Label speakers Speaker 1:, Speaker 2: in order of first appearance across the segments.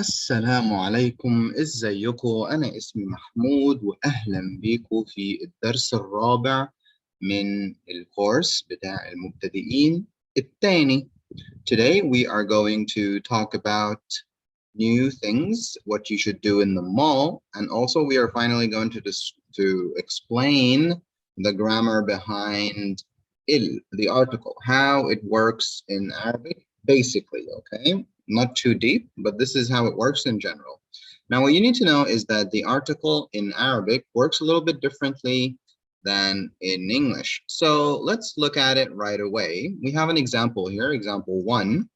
Speaker 1: السلام عليكم، ازيكم؟ أنا اسمي محمود وأهلا بيكم في الدرس الرابع من الكورس بتاع المبتدئين الثاني. Today we are going to talk about new things, what you should do in the mall, and also we are finally going to explain the grammar behind the article, how it works in Arabic, basically, okay? Not too deep, but this is how it works in general. Now, what you need to know is that the article in Arabic works a little bit differently than in English. So let's look at it right away. We have an example here, example 1.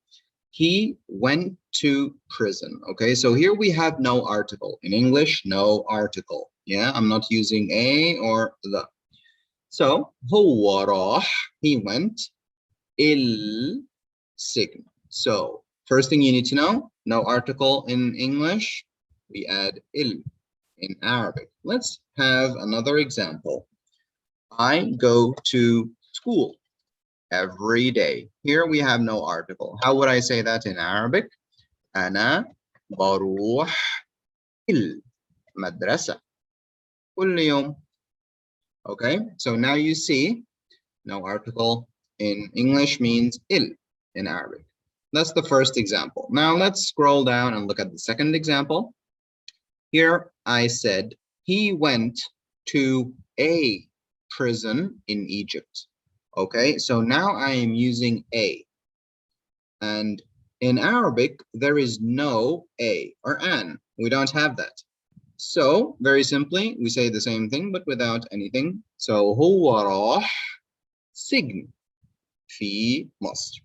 Speaker 1: He went to prison. Okay, so here we have no article. In English, no article. Yeah, I'm not using a or the. So, هو راح, he went, السجن. So, first thing you need to know, no article in English, we add il in Arabic. Let's have another example. I go to school every day. Here we have no article. How would I say that in Arabic? أنا بروح المدرسة كل يوم. Okay, so now you see no article in English means il in Arabic. That's the first example. Now let's scroll down and look at the second example. Here I said he went to a prison in Egypt. Okay, so now I am using a. And in Arabic, there is no a or an. We don't have that. So, very simply, we say the same thing, but without anything. So, هو راح سجن في مصر.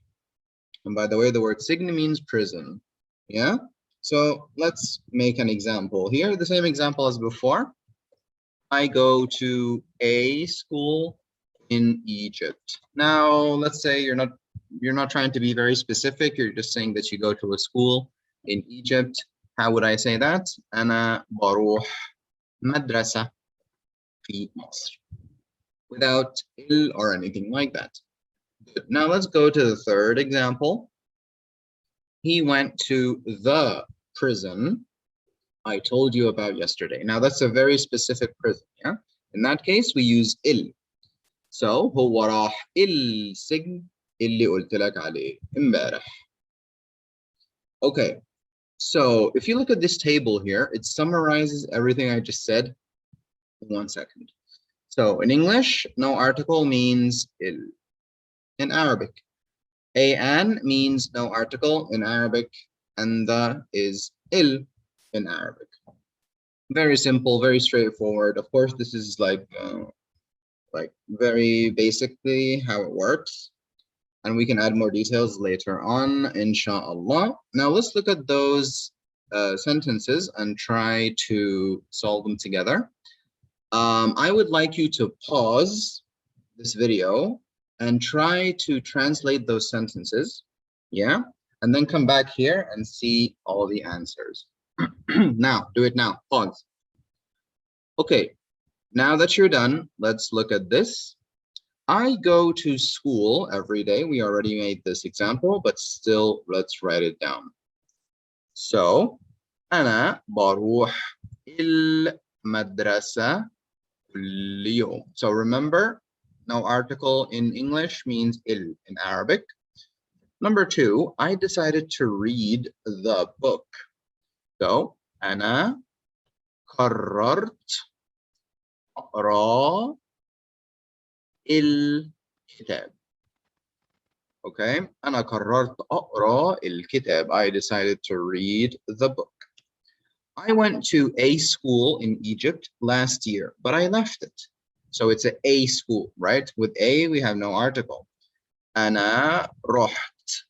Speaker 1: And by the way, the word سجن means prison. Yeah? So, let's make an example here. The same example as before. I go to a school in Egypt. Now, let's say you're not trying to be very specific. You're just saying that you go to a school in Egypt. How would I say that? أنا بروح مدرسة في مصر. Without il or anything like that. Good. Now let's go to the third example. He went to the prison I told you about yesterday. Now that's a very specific prison, yeah? In that case, we use il. So, هو راح السجن اللي قلت لك عليه امبارح. Okay, so if you look at this table here, it summarizes everything I just said in 1 second. So in English, no article means il. In Arabic, an means no article in Arabic, and the is il in Arabic. Very simple, very straightforward. Of course, this is like very basically how it works. And we can add more details later on, inshallah. Now let's look at those sentences and try to solve them together. I would like you to pause this video and try to translate those sentences, yeah? And then come back here and see all the answers. Now, do it now, pause. Okay, now that you're done, let's look at this. I go to school every day. We already made this example, but still, let's write it down. So, أنا بروح المدرسة كل يوم. So remember, no article in English means il in Arabic. Number 2, I decided to read the book. So, أنا قررت أقرأ الكتاب. Okay, أنا قررت أقرأ الكتاب. I decided to read the book. I went to a school in Egypt last year, but I left it. So it's a school, right? With a, we have no article. أنا رحت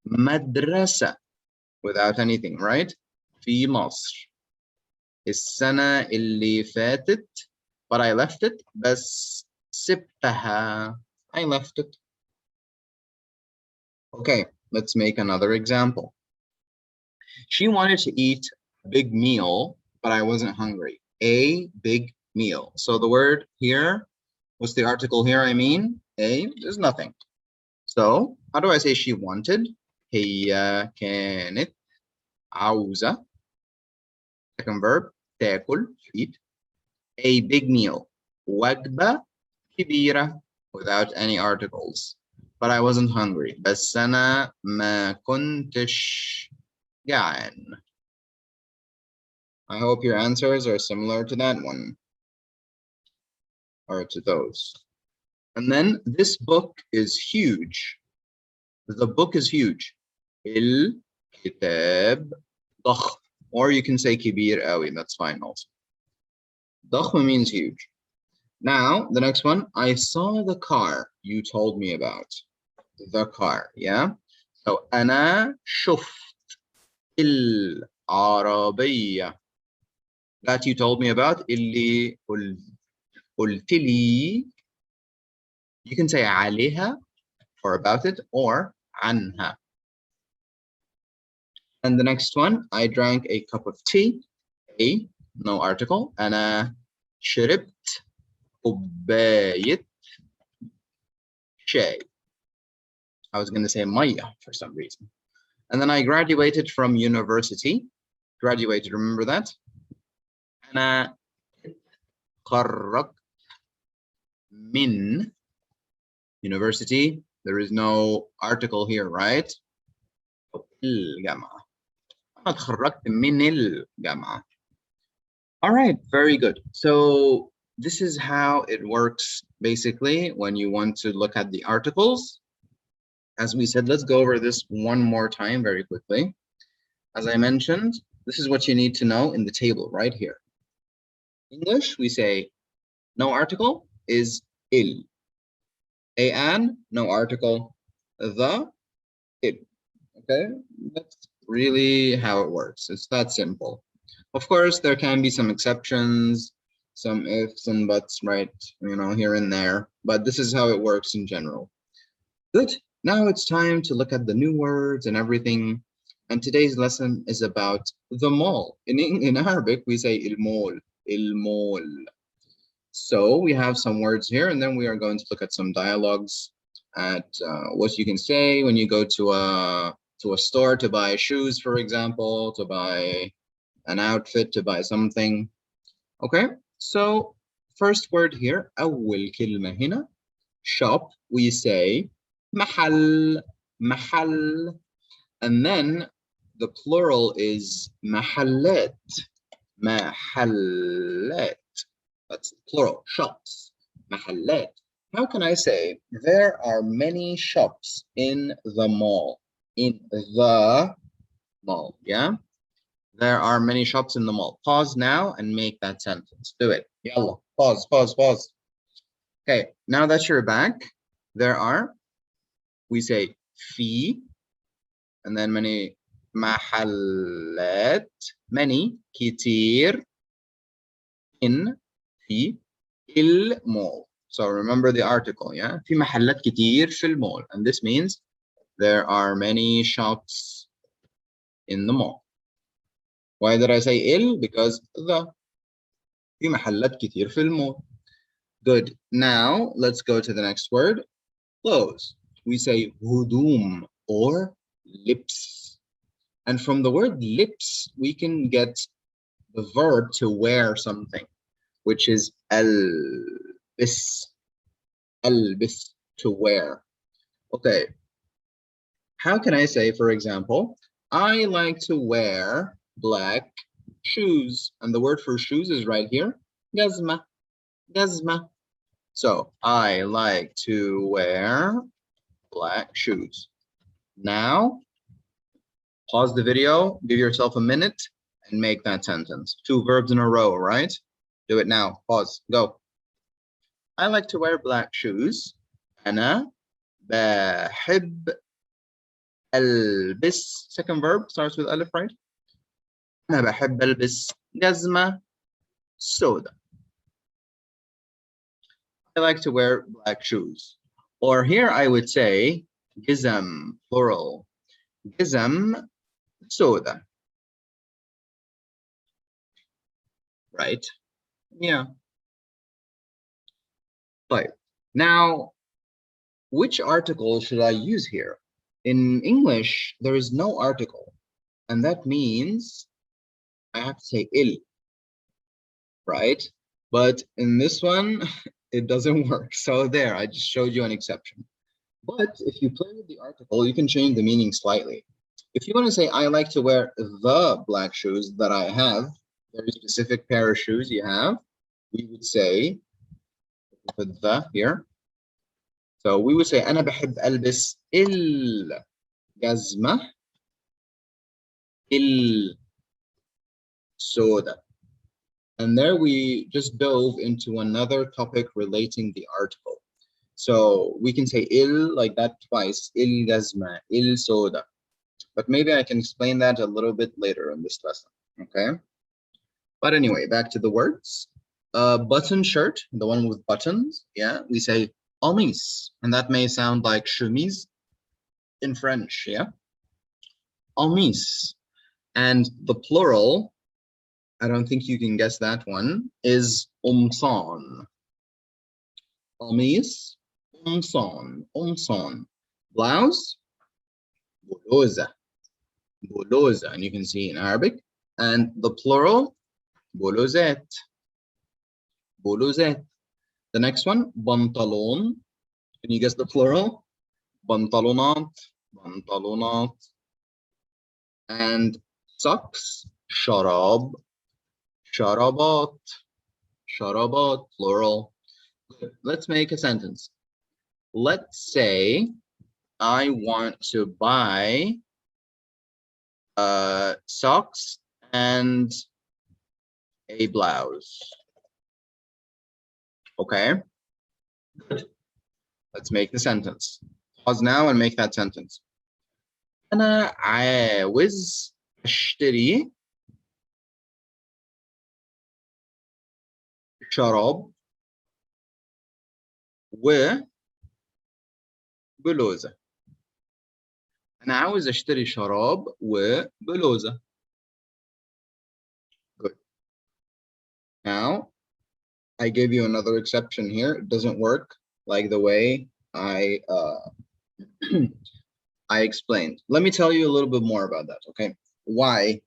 Speaker 1: مدرسة without anything, right? في مصر. السنة اللي فاتت, but I left it. بس سبتها. I left it. Okay, let's make another example. She wanted to eat a big meal, but I wasn't hungry. A big meal. So the word here, what's the article here? I mean, a, there's nothing. So how do I say she wanted? هي كانت عاوزة. Second verb, تاكل, eat. A big meal, وجبة كبيرة, without any articles. But I wasn't hungry. بس أنا ما كنتش جعان. I hope your answers are similar to that one, or to those. And then this book is huge. The book is huge. الكتاب ضخم. Or you can say كبير قوي, that's fine also. ضخم means huge. Now, the next one, I saw the car you told me about. The car, yeah? So, أنا شفت العربية. That you told me about, اللي قلت لي. You can say عليها, or about it, or عنها. And the next one, I drank a cup of tea. A, no article. أنا شربت كوباية شاي. I was going to say مية for some reason. And then I graduated from university. Graduated, remember that? أنا اتخرجت من university. There is no article here, right? الجامعة. أنا اتخرجت من الجامعة. All right, very good. So this is how it works basically when you want to look at the articles. As we said, let's go over this one more time very quickly. As I mentioned, this is what you need to know in the table right here. English, we say no article is il. An, no article, the, it. Okay, that's really how it works. It's that simple. Of course, there can be some exceptions, some ifs and buts, right? You know, here and there, but this is how it works in general. Good. Now it's time to look at the new words and everything. And today's lesson is about the mall. In Arabic, we say il mall, il mall. So we have some words here, and then we are going to look at some dialogues at what you can say when you go to a store to buy shoes, for example, to buy an outfit, to buy something. Okay, so first word here, أول كلمة هنا, shop, we say محل, محل. And then the plural is محلات, محلات. That's plural, shops, محلات. How can I say there are many shops in the mall? In the mall, yeah? There are many shops in the mall. Pause now and make that sentence. Do it. Yalla. Pause, pause, pause. Okay, now that you're back, there are, we say في, and then many محلات, many, كتير, in, في, المول. So remember the article, yeah? في محلات كتير في المول. And this means there are many shops in the mall. Why did I say il? Because the. في محلات كتير في المول. Good. Now let's go to the next word. Clothes. We say هدوم or lips. And from the word lips, we can get the verb to wear something, which is ألبس. ألبس, to wear. Okay. How can I say, for example, I like to wear black shoes, and the word for shoes is right here, جزمة, جزمة. So I like to wear black shoes. Now, pause the video, give yourself a minute, and make that sentence. 2 verbs in a row, right? Do it now. Pause. Go. I like to wear black shoes. أنا بحب ألبس. Second verb starts with ألف, right? أنا بحب ألبس جزمة سوداء. I like to wear black shoes. Or here I would say جزم, plural. جزم سوداء. Right? Yeah. Right. Now, which article should I use here? In English, there is no article. and that means I have to say il, right? But in this one, it doesn't work. So there, I just showed you an exception. But if you play with the article, you can change the meaning slightly. If you want to say, I like to wear the black shoes that I have, very specific pair of shoes you have, we would say, put the here. So we would say, أنا بحب ألبس الجزمة السوداء. And there we just dove into another topic relating the article. So we can say il like that twice, il gazma, il soda. But maybe I can explain that a little bit later in this lesson, okay? But anyway, back to the words. Button shirt, the one with buttons, yeah, we say chemise, and that may sound like chemise in French, yeah? Chemise. And the plural, I don't think you can guess that one, is قمصان. قميص, قمصان. Blouse, بلوزة. بلوزة, and you can see in Arabic. And the plural, بلوزات. بلوزات. The next one, بنطلون. Can you guess the plural? بنطلونات. بنطلونات. And socks, شراب. شرابات. شرابات, plural. Good. Let's make a sentence. Let's say I want to buy socks and a blouse. Okay, good. Let's make the sentence. Pause now and make that sentence. أنا عاوز أشتري شراب وبلوزة. أنا عاوز أشتري شراب وبلوزة. Good. Now, I gave you another exception here. It doesn't work like the way I I explained. Let me tell you a little bit more about that, okay? Why?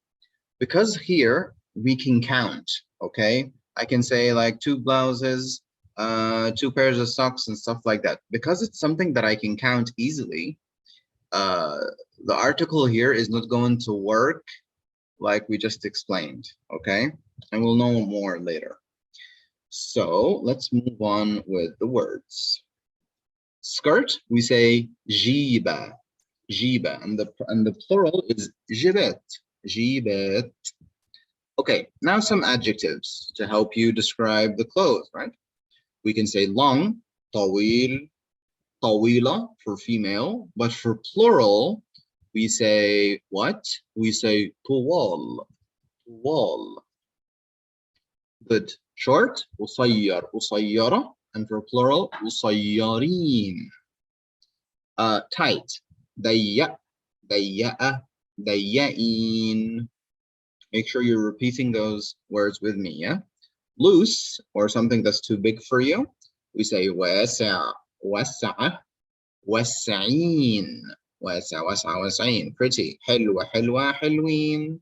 Speaker 1: Because here we can count, okay? I can say like 2 blouses, 2 pairs of socks and stuff like that. Because it's something that I can count easily, the article here is not going to work like we just explained, okay? And we'll know more later. So let's move on with the words. Skirt, we say jiba, jiba, and the plural is jibat, jibat. Okay, now some adjectives to help you describe the clothes, right? We can say long, طويل, طويلة for female, but for plural, we say what? We say طوال, طوال. Good. Short, قصير, قصيرة, and for plural, قصيرين. Tight, ضيق, ضيقة, ضيقين. Make sure you're repeating those words with me, yeah? Loose, or something that's too big for you, we say واسع, واسعة, واسعين, واسع, واسعة, واسعين. Pretty, حلوة, حلوة, حلوين.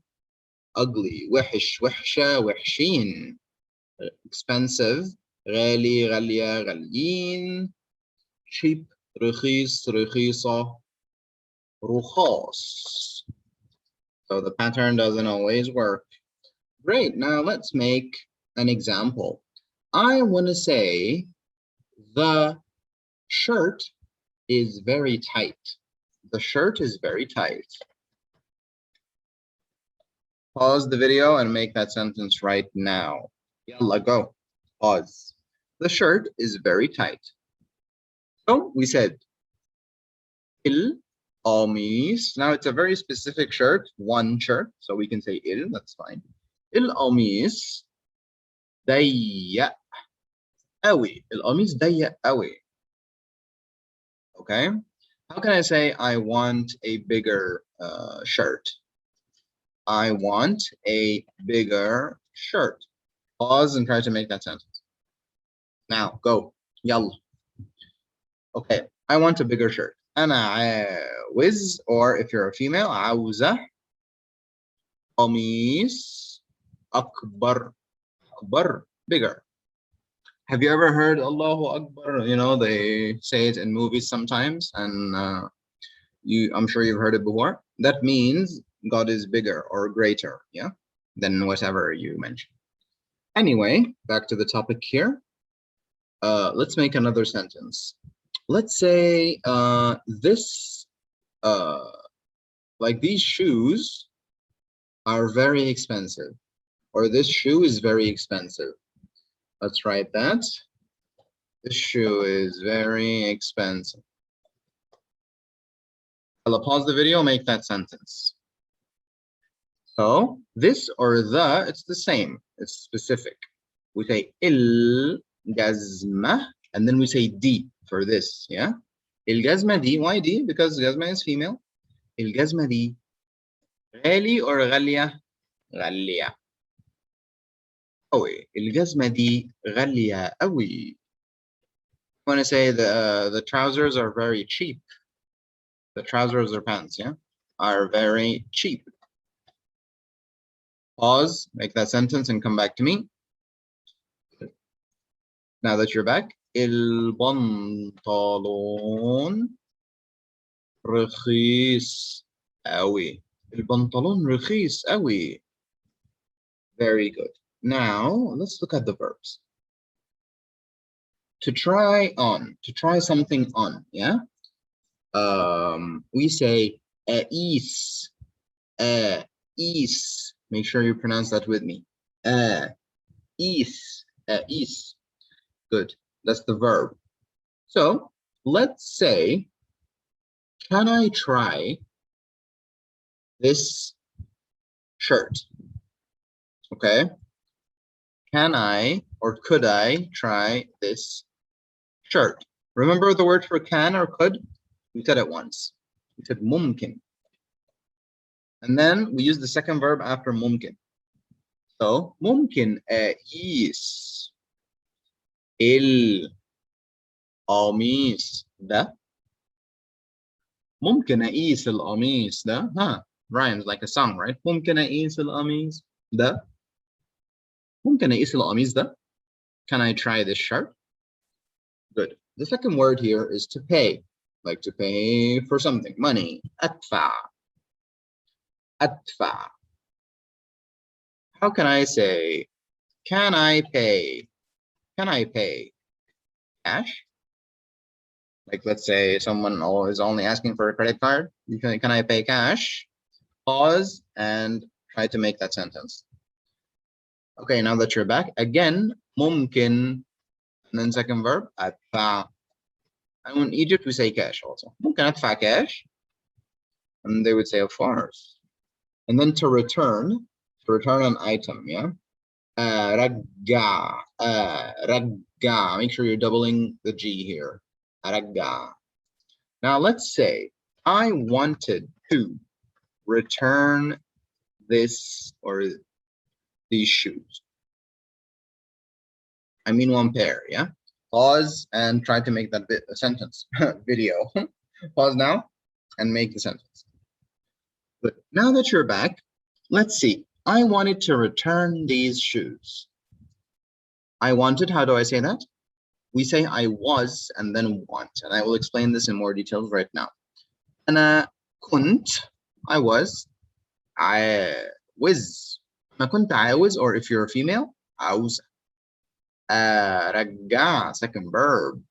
Speaker 1: Ugly, وحش, وحشة, وحشين. Expensive, غالي, غالية, غاليين. Cheap, رخيص, رخيصة, رخاص. So the pattern doesn't always work. Great, now let's make an example. I want to say the shirt is very tight. The shirt is very tight. Pause the video and make that sentence right now. Yalla, go. Pause. The shirt is very tight. So we said il qamis. Now it's a very specific shirt, one shirt, so we can say il, that's fine. Il qamis ضيق قوي. القميص ضيق قوي. Okay? How can I say I want a bigger shirt? I want a bigger shirt. Pause and try to make that sentence. Now, go. Yalla. Okay, I want a bigger shirt. أنا عاوز, or if you're a female, عاوزة قميص أكبر. أكبر, bigger. Have you ever heard Allahu Akbar? You know, they say it in movies sometimes, and I'm sure you've heard it before. That means God is bigger or greater, yeah, than whatever you mentioned. Anyway, back to the topic here. Let's make another sentence. Let's say this, like these shoes are very expensive, or this shoe is very expensive. Let's write that. This shoe is very expensive. I'll pause the video, make that sentence. So this or the, it's the same. It's specific. We say il gazma, and then we say di for this, yeah? Il gazma di, why di? Because gazma is female. Il gazma di, غالي or غالية? غالية. أوي. Il gazma di غالية أوي. I want to say the trousers are very cheap. The trousers or pants, yeah, are very cheap. Pause, make that sentence, and come back to me. Now that you're back, البنطلون رخيص أوي. البنطلون رخيص أوي. Very good. Now let's look at the verbs. To try on, to try something on, yeah. We say is. Make sure you pronounce that with me. Is. Good. That's the verb. So let's say, can I try this shirt? Okay. Can I or could I try this shirt? Remember the word for can or could? We said it once. We said ممكن. And then we use the second verb after ممكن. So ممكن أقيس القميص ده. ممكن أقيس القميص ده. Huh. Rhymes like a song, right? ممكن أقيس القميص ده. ممكن أقيس القميص ده. Can I try this shirt? Good. The second word here is to pay. Like to pay for something, money. أدفع. أدفع. How can I say, can I pay? Can I pay cash? Like let's say someone is only asking for a credit card. You can I pay cash? Pause and try to make that sentence. Okay, now that you're back, again, ممكن, and then second verb, أدفع. And in Egypt, we say cash also. ممكن أدفع cash? And they would say, of course. And then to return an item, yeah? رجع. رجع. Make sure you're doubling the G here. رجع. Now let's say I wanted to return this or these shoes. I mean one pair, yeah? Pause and try to make that sentence video. Pause now and make the sentence. But now that you're back, let's see. I wanted to return these shoes. I wanted, how do I say that? We say I was and then want, and I will explain this in more details right now. أنا كنت, I was, أنا كنت عاوز, or if you're a female, عاوز. رجع, second verb.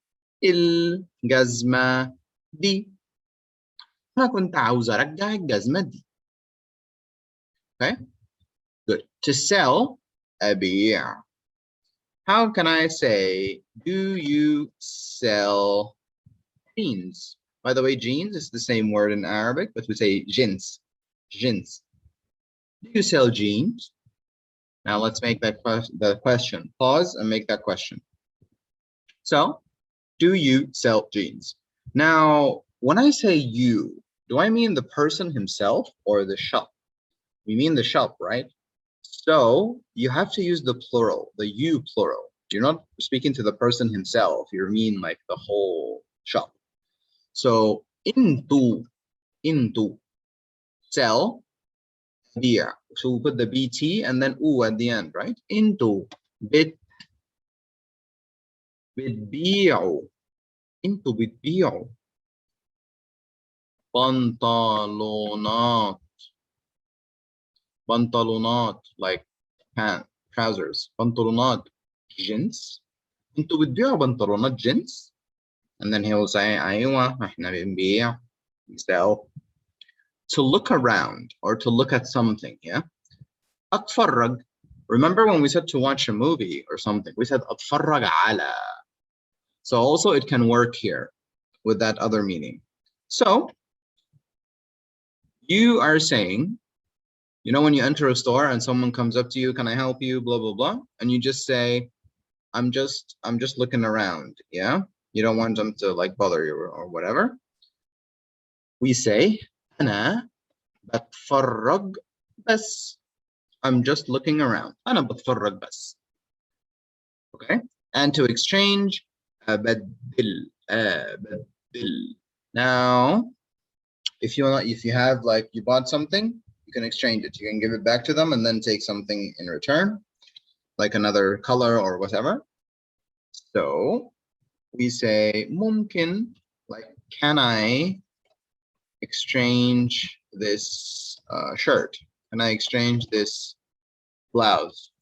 Speaker 1: الجزمة دي. أنا كنت عاوز أرجع الجزمة دي. Okay, good. To sell, أبيع. How can I say, do you sell jeans? By the way, jeans is the same word in Arabic, but we say jeans. Jeans. Do you sell jeans? Now let's make that the question. Pause and make that question. So, do you sell jeans? Now, when I say you, do I mean the person himself or the shop? We mean the shop, right? So you have to use the plural, the you plural. You're not speaking to the person himself. You mean like the whole shop. So into, sell, beer. So we put the BT and then oo at the end, right? Into بتبيعوا. انتوا بتبيعوا بنطلونات. بنطلونات like pants, trousers. بنطلونات جينز. انتوا بتبيعوا بنطلونات جينز. And then he will say ايوه احنا بنبيع. So to look around or to look at something, yeah? أتفرج. Remember when we said to watch a movie or something, we said أتفرج على. So also it can work here with that other meaning. So you are saying, you know, when you enter a store and someone comes up to you, can I help you, blah, blah, blah. And you just say, I'm just looking around. Yeah. You don't want them to like bother you or whatever. We say, أنا بتفرج بس. I'm just looking around. أنا بتفرج بس. Okay. And to exchange, أبدل. Now, if you have like you bought something, you can exchange it. You can give it back to them and then take something in return, like another color or whatever. So we say ممكن, like, can I exchange this shirt? Can I exchange this blouse?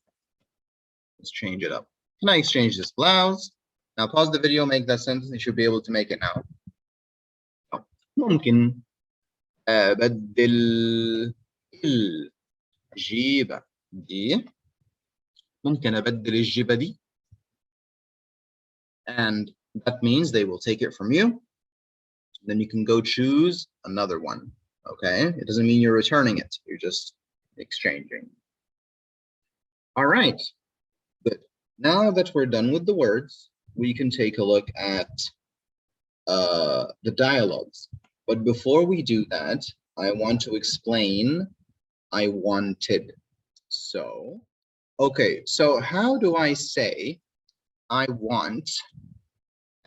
Speaker 1: Let's change it up. Can I exchange this blouse? Now pause the video, make that sentence. You should be able to make it now. ممكن أبدل الجيبة دي. ممكن أبدل الجيبة دي. And that means they will take it from you. Then you can go choose another one. Okay, it doesn't mean you're returning it. You're just exchanging. All right, good. Now that we're done with the words, we can take a look at the dialogues. But before we do that, I want to explain I wanted. So, okay, so how do I say I want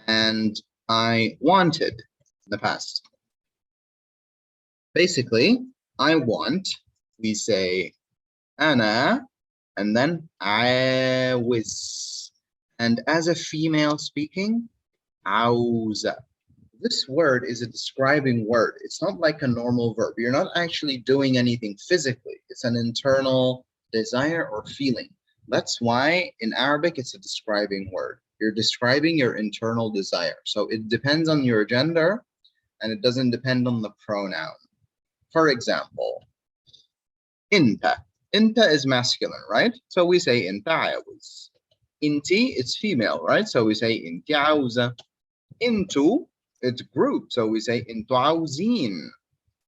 Speaker 1: and I wanted in the past? Basically, I want, we say أنا and then عاوز. And as a female speaking, عاوزة. This word is a describing word. It's not like a normal verb. You're not actually doing anything physically. It's an internal desire or feeling. That's why in Arabic, it's a describing word. You're describing your internal desire. So it depends on your gender and it doesn't depend on the pronoun. For example, إنت. إنت is masculine, right? So we say إنت عاوز. إنتي, it's female, right? So we say إنتي عاوزة. إنتو, it's group, so we say انتوا عاوزين,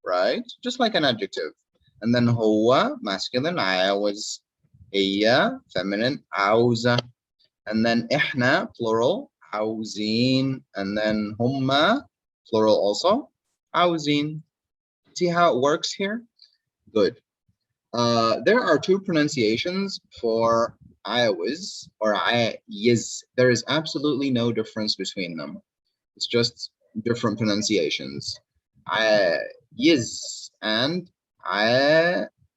Speaker 1: right? Just like an adjective. And then هو masculine, عاوز. هي feminine, عاوزة. And then إحنا plural, عاوزين. And then هما plural also, عاوزين. See how it works here? Good. There are two pronunciations for عاوز or عايز. There is absolutely no difference between them. It's just different pronunciations. Yiz and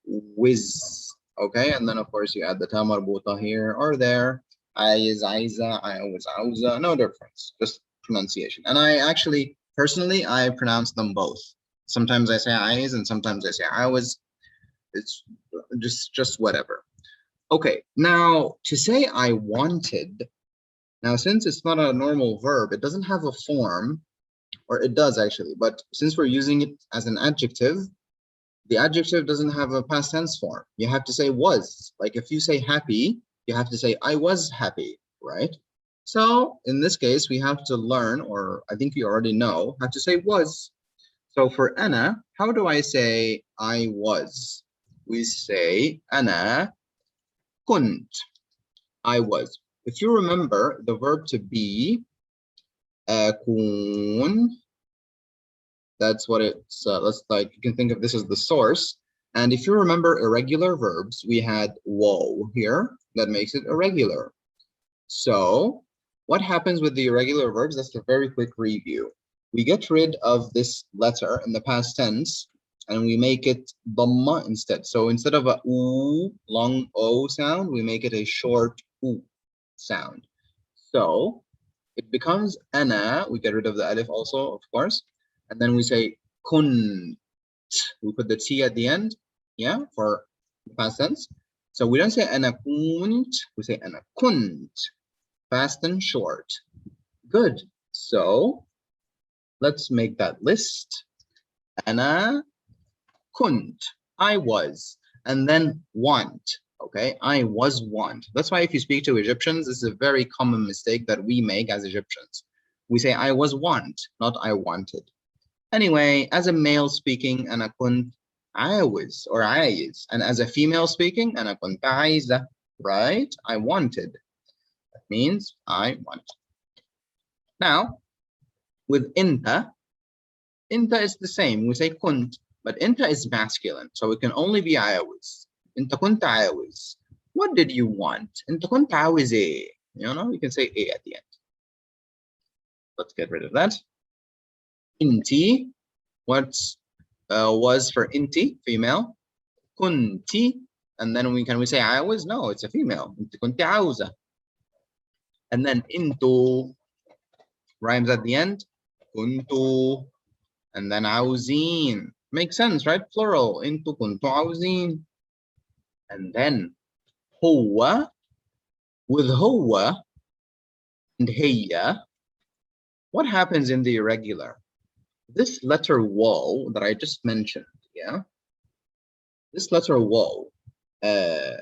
Speaker 1: wiz. Okay, and then of course you add the ta marbuta here or there. Ayiz, aiza, ayawaz, auza. No difference, just pronunciation. And I actually, personally, I pronounce them both. Sometimes I say ayiz and sometimes I say ayawaz. It's just whatever. Okay, now to say I wanted. Now, since it's not a normal verb, it doesn't have a form, or it does actually, but since we're using it as an adjective, the adjective doesn't have a past tense form. You have to say was. Like if you say happy, you have to say I was happy, right? So in this case, we have to learn, or I think you already know, how to say was. So for Anna, how do I say I was? We say Anna kunt. I was. If you remember the verb to be, أكون, that's what it's, let's like, you can think of this as the source. And if you remember irregular verbs, we had woe here, that makes it irregular. So what happens with the irregular verbs? That's a very quick review. We get rid of this letter in the past tense, and we make it dhamma instead. So instead of a oo, long O sound, we make it a short oo sound. So it becomes ana. We get rid of the alif also, of course. And then we say kunt. We put the T at the end, yeah, for the past tense. So we don't say ana kunt, we say ana kunt. Fast and short. Good. So let's make that list. Ana kunt. I was. And then want. Okay, I was want. That's why if you speak to Egyptians, this is a very common mistake that we make as Egyptians. We say I was want, not I wanted. Anyway, as a male speaking, أنا كنت عاوز or عايز, and as a female speaking, أنا كنت عايزة, right? I wanted. That means I want. Now, with inta is the same. We say كنت, but inta is masculine, so it can only be عاوز. أنت كنت عاوز. What did you want? أنت كنت عاوز إيه? You know, you can say A at the end. Let's get rid of that. Inti, what's was for inti, female. Kunti, and then we say I was? No, it's a female. Inti kunti auza. And then into rhymes at the end. Kuntu, and then auzin. Makes sense, right? Plural. Into kuntu auzin. And then huwa, with huwa and hiya, what happens in the irregular? This letter waw that I just mentioned, yeah? This letter waw, kun,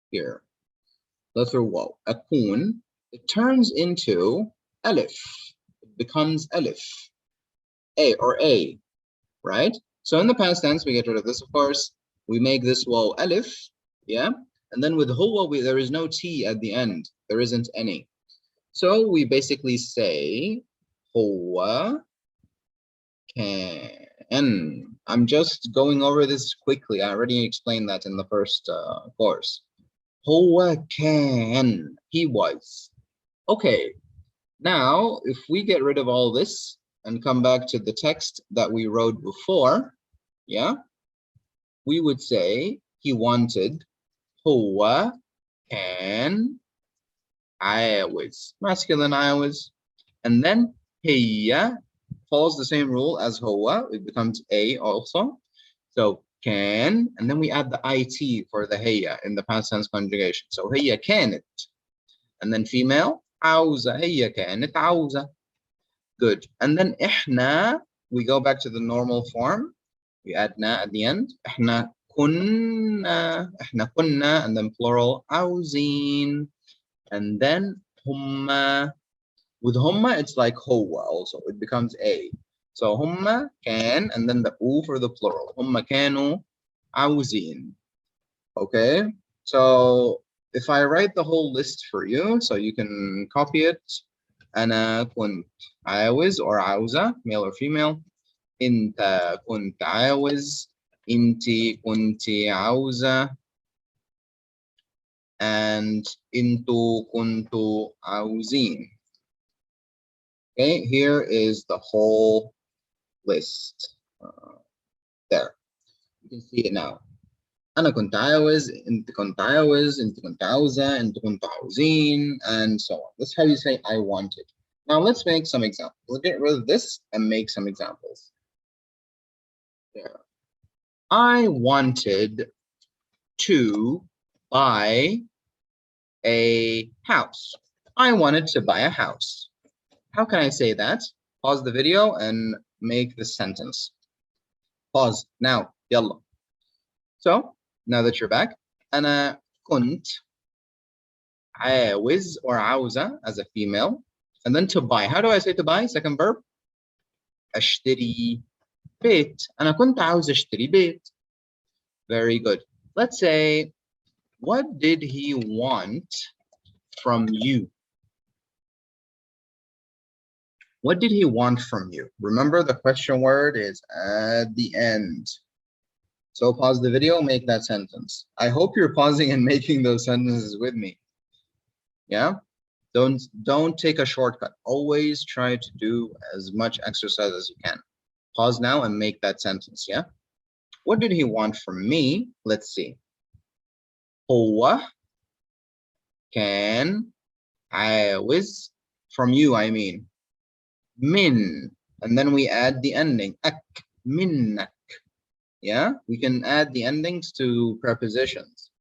Speaker 1: here, letter waw, akun, it turns into alif. It becomes alif, A or A, right? So in the past tense, we get rid of this, of course. We make this waw alif, yeah? And then with huwa, there is no T at the end. There isn't any. So we basically say, huwa can. I'm just going over this quickly. I already explained that in the first course. Huwa can. He was. Okay. Now, if we get rid of all this and come back to the text that we wrote before, yeah, we would say he wanted. Huwa can. I was. Masculine I was. And then hiya follows the same rule as huwa. It becomes A also. So can, and then we add the it for the hiya in the past tense conjugation. So hiya kanat. And then female, awza. Hiya kanat awza. Good. And then ihna, we go back to the normal form. We add na at the end. Ihna kunna, and then plural awzin. And then humma. With humma, it's like huwa also. It becomes A. So humma can, and then the u for the plural. Humma kanu awzin. Okay? So if I write the whole list for you, so you can copy it. Ana kunt awz or awza, male or female. Inta kunt awz. Inti kunti awza. And intu kuntu awzin. Okay, here is the whole list. There. You can see it now. أنا كنت عاوز, أنت كنت عاوز, أنت كنت عاوزة, أنت كنت عاوزين, and so on. That's how you say I wanted. Now let's make some examples. We'll get rid of this and make some examples. There. I wanted to buy a house. I wanted to buy a house. How can I say that? Pause the video and make the sentence. Pause now. Yalla. So now that you're back, أنا كنت عاوز or عاوزة as a female, and then to buy. How do I say to buy? Second verb. أشتري بيت. أنا كنت عاوز أشتري بيت. Very good. Let's say, what did he want from you? What did he want from you? Remember, the question word is at the end. So pause the video, make that sentence. I hope you're pausing and making those sentences with me. Yeah? Don't take a shortcut. Always try to do as much exercise as you can. Pause now and make that sentence, yeah? What did he want from me? Let's see. هو كان عاوز, from you I mean, من, and then we add the ending, أك, منك. Yeah, we can add the endings to prepositions.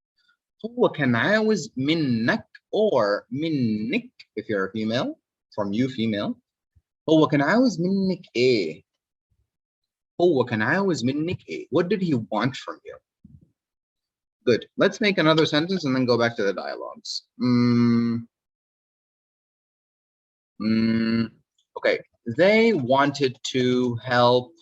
Speaker 1: هو كان عاوز منك or منك if you're a female, from you female. هو كان عاوز منك إيه? هو كان عاوز منك إيه? What did he want from you? Good. Let's make another sentence and then go back to the dialogues. Okay. They wanted to help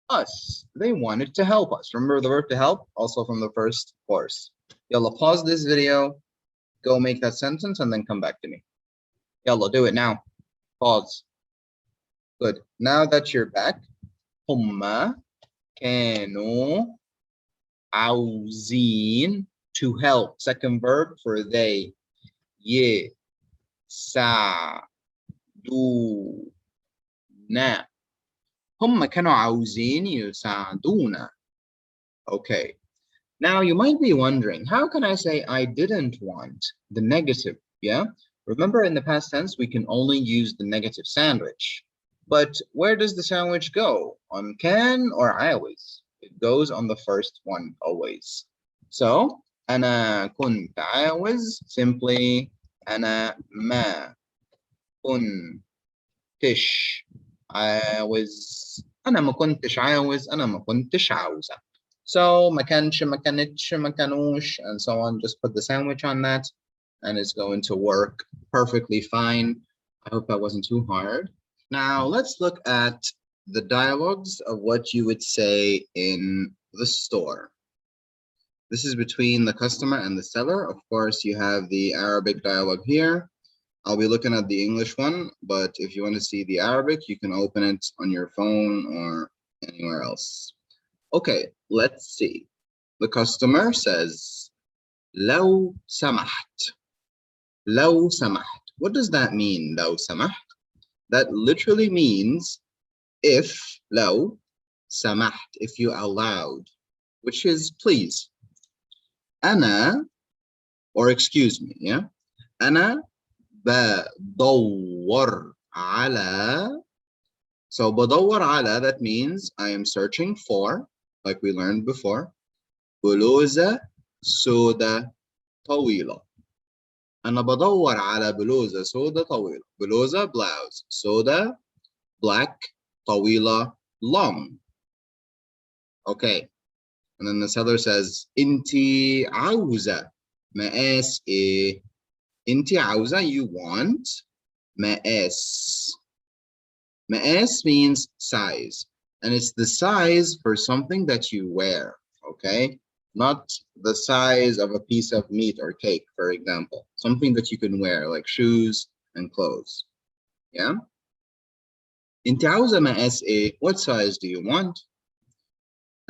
Speaker 1: us. They wanted to help us. Remember the verb to help? Also from the first course. Yalla, pause this video, go make that sentence, and then come back to me. Yalla, do it now. Pause. Good. Now that you're back, هما كانوا عاوزين, to help. Second verb for they. يساعدونا. هم كانوا عاوزين يساعدونا. Okay. Now you might be wondering, how can I say I didn't want? The negative, yeah? Remember in the past tense, we can only use the negative sandwich. But where does the sandwich go? On can or عاوز? It goes on the first one always. So, أنا كنت عاوز, simply أنا ما كنتش عاوز. أنا ما كنتش عاوز, أنا ما كنتش عاوزة. So, ما كانش, ما كانتش, ما كانوش, and so on. Just put the sandwich on that, and it's going to work perfectly fine. I hope that wasn't too hard. Now, let's look at the dialogues of what you would say in the store. This is between the customer and the seller. Of course, you have the Arabic dialogue here. I'll be looking at the English one, but if you want to see the Arabic, you can open it on your phone or anywhere else. Okay, let's see. The customer says, لو سمحت. لو سمحت. What does that mean, لو سمحت? That literally means if, لو سمحت, if you allowed, which is please. أنا, or excuse me, yeah? أنا بدور على. So بدور على, that means I am searching for, like we learned before, بلوزة سودة طويلة. أنا بدور على بلوزة سودة طويلة. بلوزة, blouse. سودة, black. طويلة, long. Okay. And then the seller says, إنتي عاوزة مقاس إيه? إنتي عاوزة, you want. مقاس. مقاس means size. And it's the size for something that you wear. Okay? Not the size of a piece of meat or cake, for example. Something that you can wear, like shoes and clothes. Yeah? إنتي عاوزة مقاس إيه? What size do you want?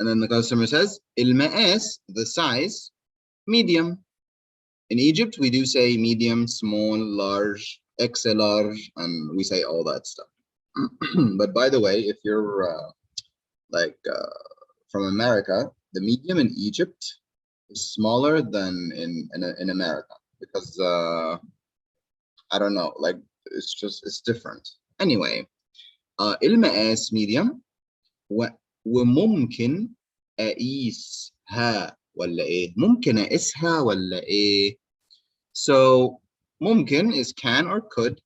Speaker 1: And then the customer says, المقاس, the size, medium. In Egypt, we do say medium, small, large, extra large, and we say all that stuff. But by the way, if you're from America, the medium in Egypt is smaller than in America because I don't know, like it's different. Anyway, المقاس medium وممكن أقيسها ولا إيه؟ ممكن أقيسها ولا إيه؟ So ممكن is can or could.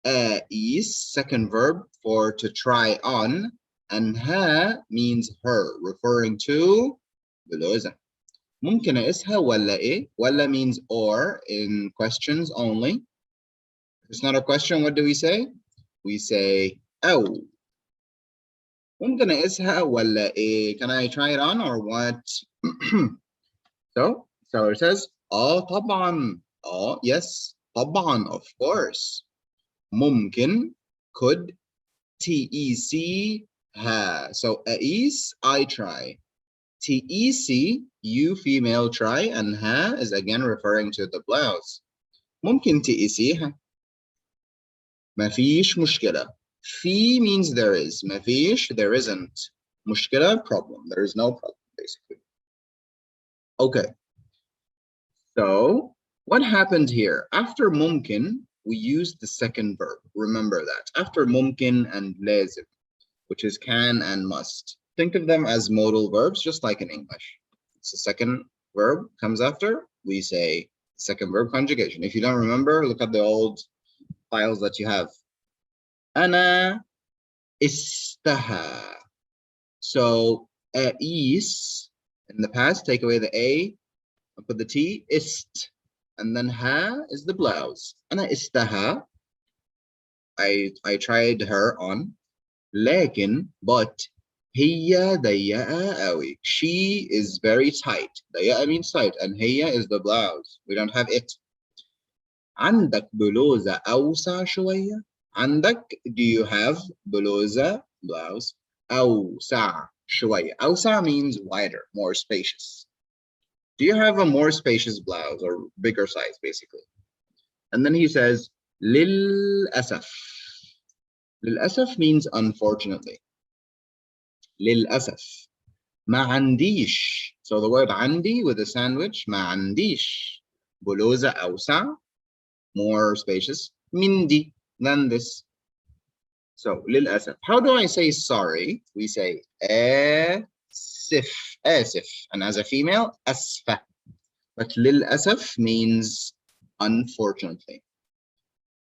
Speaker 1: أقيس, second verb for to try on, and ها means her, referring to بلوزة. ممكن أقيسها ولا إيه? ولا means or in questions only. If it's not a question, what do we say? We say أو. ممكن أقيسها ولا إيه? Can I try it on or what? So it says طبعا. Yes, طبعا, of course. ممكن, could, TEC, ها. So أقيس, I try. TEC, you female try, and ها is again referring to the blouse. ممكن تقيسيها. ما فيش مشكلة. في means there is. ما فيش, there isn't. مشكلة, problem. There is no problem, basically. Okay. So what happened here? After ممكن, we used the second verb. Remember that. After ممكن and لازم, which is can and must. Think of them as modal verbs, just like in English. It's the second verb comes after, we say second verb conjugation. If you don't remember, look at the old files that you have. أنا استها. So is in the past, take away the a and put the t, ist, and then ha is the blouse. أنا استها. I tried her on. لكن, but هي ضيقة أوي. She is very tight. ضيقة means tight, and هي is the blouse. We don't have it. عندك بلوزة أوسع شوية. عندك, do you have بلوزة, blouse, أوسع شوية. أوسع means wider, more spacious. Do you have a more spacious blouse or bigger size, basically? And then he says للأسف. للأسف means unfortunately. للأسف. ما عنديش. So the word عندي with a sandwich. ما عنديش بلوزة أوسع, more spacious, مندي, than this. So للأسف. How do I say sorry? We say آسف. آسف. And as a female, أسفة. But للأسف means unfortunately.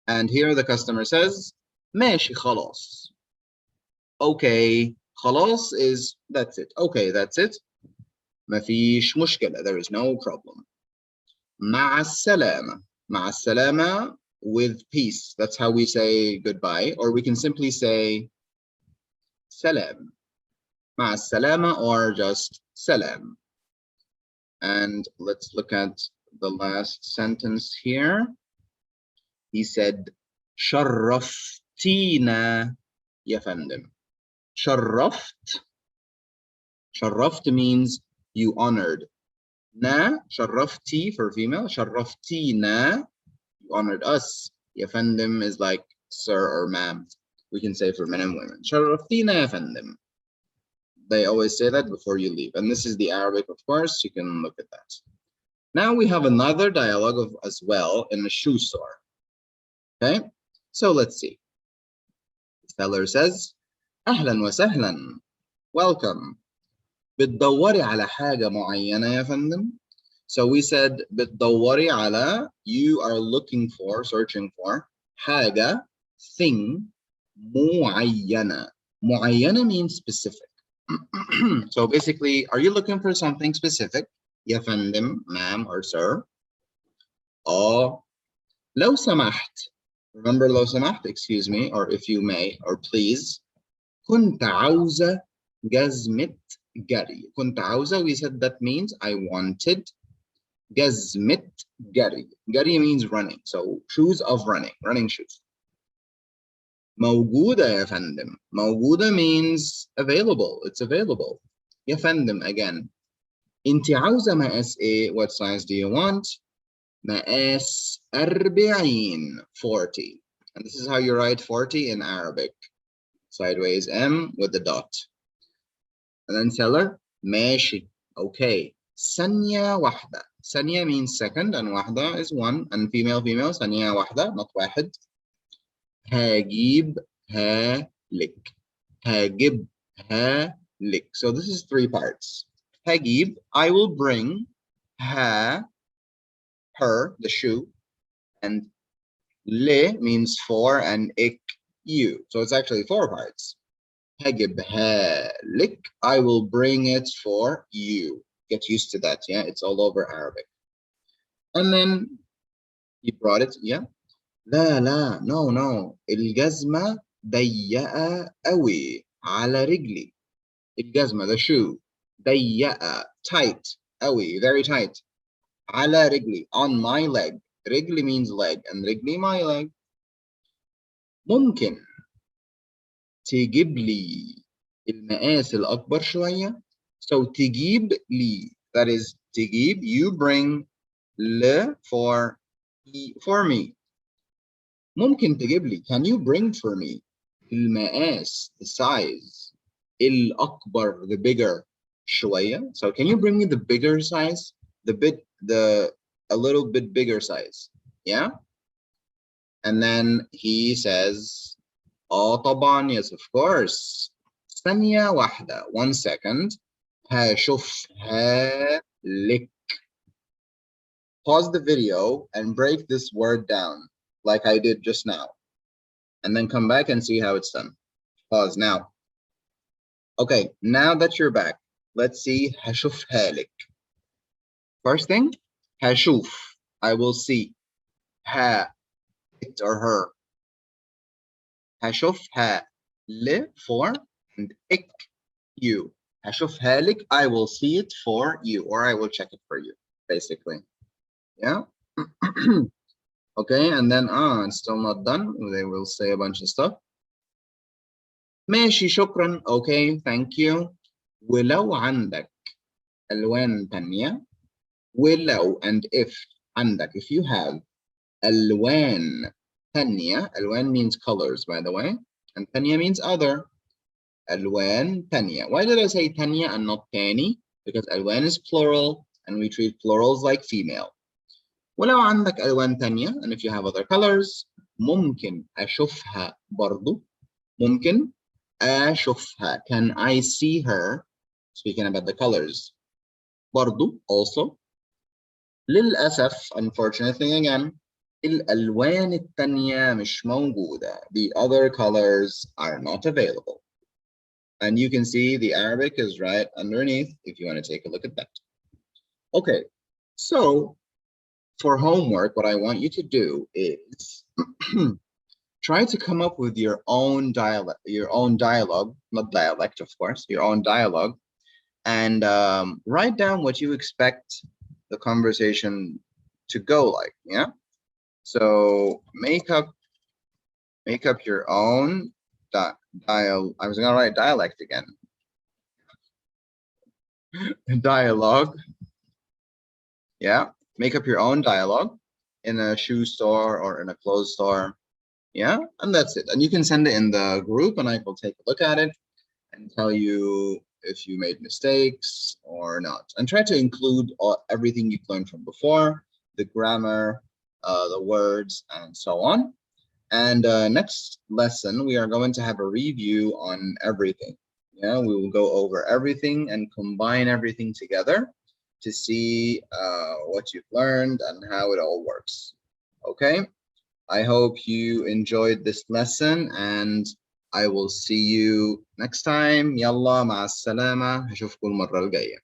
Speaker 1: And here the customer says ماشي خلاص. Okay. خلاص is that's it. Okay, that's it. ما فيش مشكلة. There is no problem. مع السلامة. مع السلامة with peace. That's how we say goodbye. Or we can simply say salam. مع السلامة or just salam. And let's look at the last sentence here. He said شرفتينا يا فندم. شرفت. شرفت means you honored. Na, شرفتي for female. شرفتينا, you honored us. يا فندم is like sir or ma'am. We can say for men and women. شرفتينا يا فندم. They always say that before you leave. And this is the Arabic, of course. You can look at that. Now we have another dialogue as well in a shoe store. Okay, so let's see. The seller says, أهلا وسهلا. Welcome. بتدوري على حاجة معينة يا فندم? So we said بتدوري على, you are looking for, searching for, حاجة, thing, معينة. معينة means specific. So basically, are you looking for something specific? يا فندم, ma'am or sir. Oh, لو سمحت. Remember لو سمحت, excuse me, or if you may, or please. كنت عاوزة جزمة جري. كنت عاوزة, we said that means I wanted. جزمة جري. جري means running. So shoes of running, running shoes. موجودة يا فندم. موجودة means available. It's available. يا فندم again. انت عاوزة مقاس ايه? What size do you want? مقاس 40. 40. And this is how you write 40 in Arabic. Sideways M with the dot. And then seller, ماشي. Okay. ثانية واحدة. ثانية means second and واحدة is one. And female, ثانية واحدة, not واحد. هجيبها لك. هجيبها لك. So this is three parts. هجيب, I will bring. ها, her, the shoe. And le means for, and ik, you. So it's actually four parts. هجيبها لك. I will bring it for you. Get used to that, yeah? It's all over Arabic. And then he brought it, yeah? لا لا, no. الجزمة ضيقة قوي على رجلي. الجزمة, the shoe. ضيقة, tight, قوي, very tight. على رجلي, on my leg. رجلي means leg, and رجلي my leg. ممكن تجيب لي المقاس الأكبر شوية. So تجيب لي, that is تجيب, you bring, ل for me. ممكن تجيب لي, can you bring for me? المقاس, the size. الأكبر, the bigger. شوية. So can you bring me the bigger size? A little bit bigger size. Yeah? And then he says, طبعا, yes, of course. ثانية واحدة, 1 second. هشوفها لك. Pause the video and break this word down like I did just now. And then come back and see how it's done. Pause now. Okay, now that you're back, let's see هشوفها لك. First thing, هشوف, I will see. ها, it or her. هشوفها ل, for, and ik, you. هشوفها لك, I will see it for you, or I will check it for you, basically. Yeah? Okay, and then, it's still not done. They will say a bunch of stuff. ماشي, شكرا. Okay, thank you. ولو عندك ألوان تانية. ولو, and if, عندك, if you have ألوان تانية. ألوان means colors, by the way. And تانية means other. ألوان تانية. Why did I say تانية and not تاني? Because ألوان is plural, and we treat plurals like female. ولو عندك ألوان تانية, and if you have other colors, ممكن أشوفها برضو. ممكن أشوفها. Can I see her? Speaking about the colors. برضو, also. للأسف, unfortunately again, الألوان التانية مش موجودة. The other colors are not available. And you can see the Arabic is right underneath if you want to take a look at that. Okay, so for homework, what I want you to do is try to come up with your own dialogue, not dialect, of course, your own dialogue, and write down what you expect the conversation to go like. Yeah. So make up your own I was gonna write dialect again. Dialogue. Yeah. Make up your own dialogue in a shoe store or in a clothes store. Yeah, and that's it. And you can send it in the group and I will take a look at it and tell you if you made mistakes or not. And try to include everything you've learned from before, the grammar, the words, and so on. And next lesson, we are going to have a review on everything. Yeah, we will go over everything and combine everything together to see what you've learned and how it all works. Okay, I hope you enjoyed this lesson and I will see you next time. يلا مع السلامة. هشوفكم المرة الجاية.